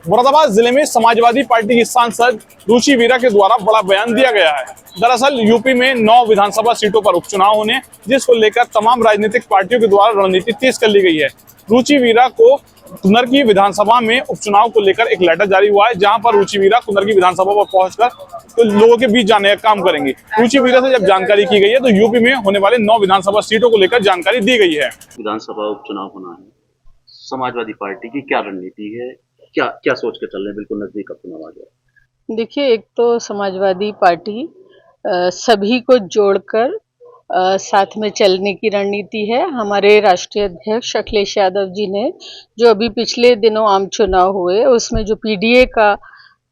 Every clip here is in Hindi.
मुरादाबाद जिले में समाजवादी पार्टी की सांसद रुचि वीरा के द्वारा बड़ा बयान दिया गया है। दरअसल यूपी में 9 विधानसभा सीटों पर उपचुनाव होने, जिसको लेकर तमाम राजनीतिक पार्टियों के द्वारा रणनीति तेज कर ली गई है। रुचि वीरा को कुनरकी विधानसभा में उपचुनाव को लेकर एक लेटर जारी हुआ है, जहां पर रुचि वीरा कुनरकी विधानसभा पर पहुंचकर तो लोगों के बीच जाने का काम करेंगे। रुचि वीरा से जब जानकारी की गई है तो यूपी में होने वाले 9 विधानसभा सीटों को लेकर जानकारी दी गई है। विधानसभा उपचुनाव होना है, समाजवादी पार्टी की क्या रणनीति है, क्या क्या सोच के चल रहे हैं? बिल्कुल नजदीक का चुनाव आ गया। देखिए, एक तो समाजवादी पार्टी सभी को जोड़कर साथ में चलने की रणनीति है। हमारे राष्ट्रीय अध्यक्ष अखिलेश यादव जी ने जो अभी पिछले दिनों आम चुनाव हुए उसमें जो पीडीए का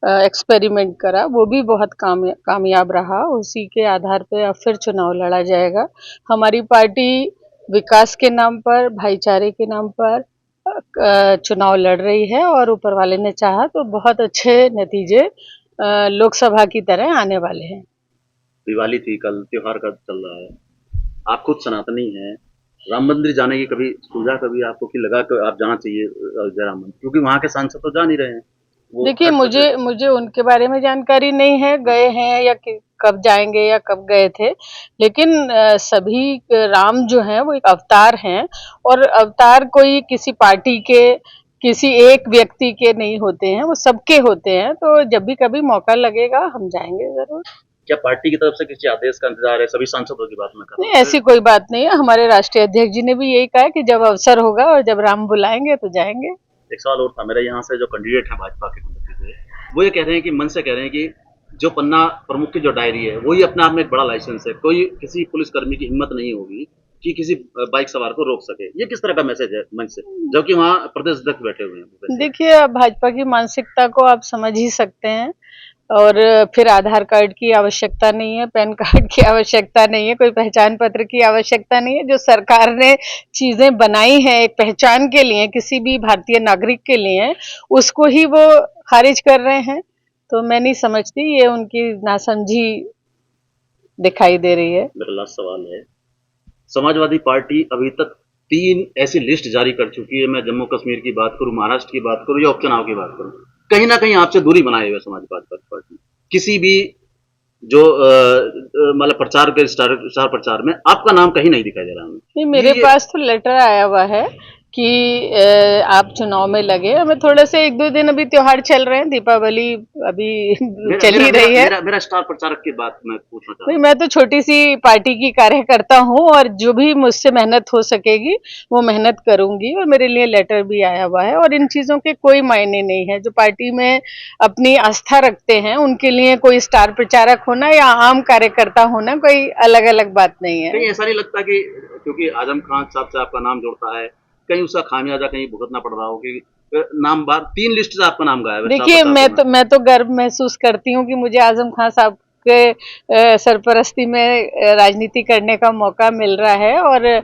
एक्सपेरिमेंट करा वो भी बहुत कामयाब रहा। उसी के आधार पे अब फिर चुनाव लड़ा जाएगा। हमारी पार्टी विकास के नाम पर, भाईचारे के नाम पर चुनाव लड़ रही है और ऊपर वाले ने चाहा तो बहुत अच्छे नतीजे लोकसभा की तरह आने वाले हैं। दिवाली थी कल, त्योहार का चल रहा है, आप खुद सनातनी हैं, राम मंदिर जाने की कभी सूझा, कभी आपको कि लगा कि आप जाना चाहिए अयोध्या राम मंदिर? क्योंकि वहाँ के सांसद तो जा नहीं रहे हैं। देखिए, मुझे उनके बारे में जानकारी नहीं है, गए हैं या कब जाएंगे या कब गए थे, लेकिन सभी राम जो हैं वो एक अवतार हैं और अवतार कोई किसी पार्टी के, किसी एक व्यक्ति के नहीं होते हैं, वो सबके होते हैं। तो जब भी कभी मौका लगेगा हम जाएंगे जरूर। क्या पार्टी की तरफ से किसी आदेश का इंतजार है? सभी सांसदों की बात में कर रहा हूं। नहीं, ऐसी कोई बात नहीं है। हमारे राष्ट्रीय अध्यक्ष जी ने भी यही कहा कि जब अवसर होगा और जब राम बुलाएंगे तो जाएंगे। एक सवाल और था मेरा, यहाँ से जो कैंडिडेट है भाजपा के कुंडली से, वो ये कह रहे हैं कि मन से कह रहे हैं कि जो पन्ना प्रमुख की जो डायरी है वही अपने आप में एक बड़ा लाइसेंस है, कोई किसी पुलिसकर्मी की हिम्मत नहीं होगी कि किसी बाइक सवार को रोक सके। ये किस तरह का मैसेज है मंच से, जबकि वहाँ प्रदेश अध्यक्ष बैठे हुए हैं? देखिए, भाजपा की मानसिकता को आप समझ ही सकते हैं। और फिर आधार कार्ड की आवश्यकता नहीं है, पैन कार्ड की आवश्यकता नहीं है, कोई पहचान पत्र की आवश्यकता नहीं है। जो सरकार ने चीजें बनाई हैं एक पहचान के लिए, किसी भी भारतीय नागरिक के लिए, उसको ही वो खारिज कर रहे हैं। तो मैं नहीं समझती, ये उनकी नासमझी दिखाई दे रही है। मेरा लास्ट सवाल है, समाजवादी पार्टी अभी तक 3 ऐसी लिस्ट जारी कर चुकी है। मैं जम्मू कश्मीर की बात करूं, महाराष्ट्र की बात करूं या उपचुनाव की बात करूं, कहीं ना कहीं आपसे दूरी बनाए हुए समाजवादी पार्टी किसी भी जो मतलब प्रचार के स्टार प्रचार में आपका नाम कहीं नहीं दिखाई दे रहा है। नहीं, मेरे पास तो लेटर आया हुआ है कि आप चुनाव में लगे। हमें थोड़े से 1-2 दिन अभी त्योहार चल रहे हैं, दीपावली अभी चल ही रही है। मेरा स्टार प्रचारक की बात मैं पूछना चाहता हूँ। मैं तो छोटी सी पार्टी की कार्यकर्ता हूँ और जो भी मुझसे मेहनत हो सकेगी वो मेहनत करूंगी। और मेरे लिए लेटर भी आया हुआ है और इन चीजों के कोई मायने नहीं है। जो पार्टी में अपनी आस्था रखते हैं उनके लिए कोई स्टार प्रचारक होना या आम कार्यकर्ता होना कोई अलग अलग बात नहीं है। कहीं ऐसा नहीं लगता कि क्योंकि आजम खान साहब से आपका नाम जुड़ता है, कहीं उसका खामियाजा कहीं भुगतना पड़ रहा हो कि नाम बार 3 लिस्ट से आपका नाम गायब है? देखिए, मैं तो गर्व महसूस करती हूँ कि मुझे आजम खान साहब के सरपरस्ती में राजनीति करने का मौका मिल रहा है और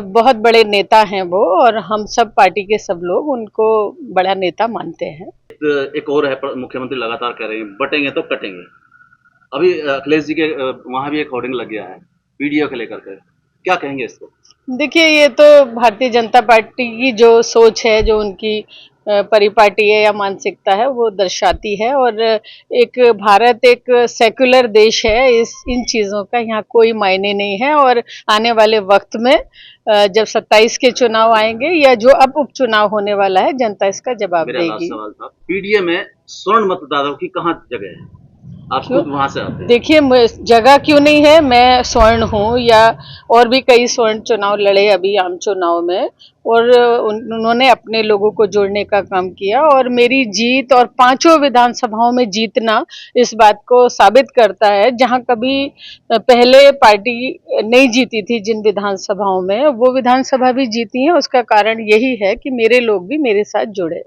बहुत बड़े नेता हैं वो, और हम सब पार्टी के सब लोग उनको बड़ा नेता मानते हैं। एक और है, मुख्यमंत्री लगातार कह रहे हैं बटेंगे तो कटेंगे। अभी अखिलेश जी के वहां भी एक होर्डिंग लग गया है पीडीए को लेकर के, क्या कहेंगे इसको? देखिए, ये तो भारतीय जनता पार्टी की जो सोच है, जो उनकी परिपाटी है या मानसिकता है, वो दर्शाती है। और एक भारत एक सेक्युलर देश है, इन चीज़ों का यहाँ कोई मायने नहीं है। और आने वाले वक्त में जब 27 के चुनाव आएंगे या जो अब उपचुनाव होने वाला है, जनता इसका जवाब देगी। मेरा सवाल था, पीडीए में स्वर्ण मतदाताओं की कहाँ जगह है? आप खुद वहां से आते हैं। देखिए, जगह क्यों नहीं है, मैं स्वर्ण हूँ या और भी कई स्वर्ण चुनाव लड़े अभी आम चुनाव में, और उन्होंने अपने लोगों को जोड़ने का काम किया। और मेरी जीत और 5 विधानसभाओं में जीतना इस बात को साबित करता है। जहां कभी पहले पार्टी नहीं जीती थी जिन विधानसभाओं में, वो विधानसभा भी जीती है। उसका कारण यही है कि मेरे लोग भी मेरे साथ जुड़े।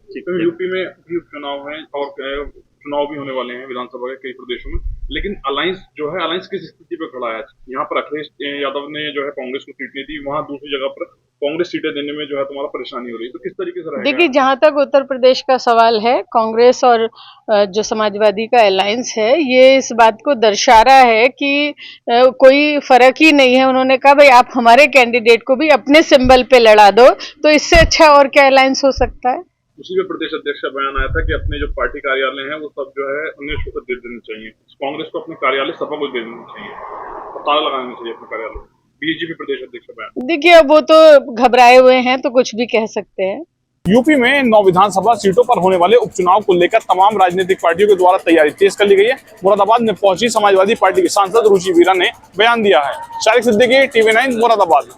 यूपी में भी उपचुनाव है और चुनाव भी होने वाले हैं विधानसभा के कई प्रदेशों में, लेकिन अलायंस जो है, अलायंस किस स्थिति पे खड़ा है? यहाँ पर अखिलेश यादव ने जो है कांग्रेस को सीट नहीं दी, वहाँ दूसरी जगह पर कांग्रेस सीटें देने में जो है तुम्हारा परेशानी हो रही है, तो किस तरीके से रहेगा? देखिए, जहां तक उत्तर प्रदेश का सवाल है, कांग्रेस और जो समाजवादी का अलायंस है, ये इस बात को दर्शा रहा है कि कोई फर्क ही नहीं है। उन्होंने कहा भाई आप हमारे कैंडिडेट को भी अपने सिंबल पे लड़ा दो, तो इससे अच्छा और क्या अलायंस हो सकता है? उसी में प्रदेश अध्यक्ष का बयान आया था कि अपने जो पार्टी कार्यालय हैं वो सब जो है अन्य को दे देने चाहिए, कांग्रेस को अपने कार्यालय सपा को दे देने चाहिए, ताला लगाना चाहिए अपने कार्यालय। बीजेपी प्रदेश अध्यक्ष का बयान। देखिए, अब वो तो घबराए हुए हैं तो कुछ भी कह सकते हैं। यूपी में 9 विधानसभा सीटों पर होने वाले उपचुनाव को लेकर तमाम राजनीतिक पार्टियों के द्वारा तैयारी तेज कर ली गई है। मुरादाबाद में पहुंची समाजवादी पार्टी की सांसद रुचि वीरा ने बयान दिया है। शारिक सिद्दीकी, TV9 मुरादाबाद।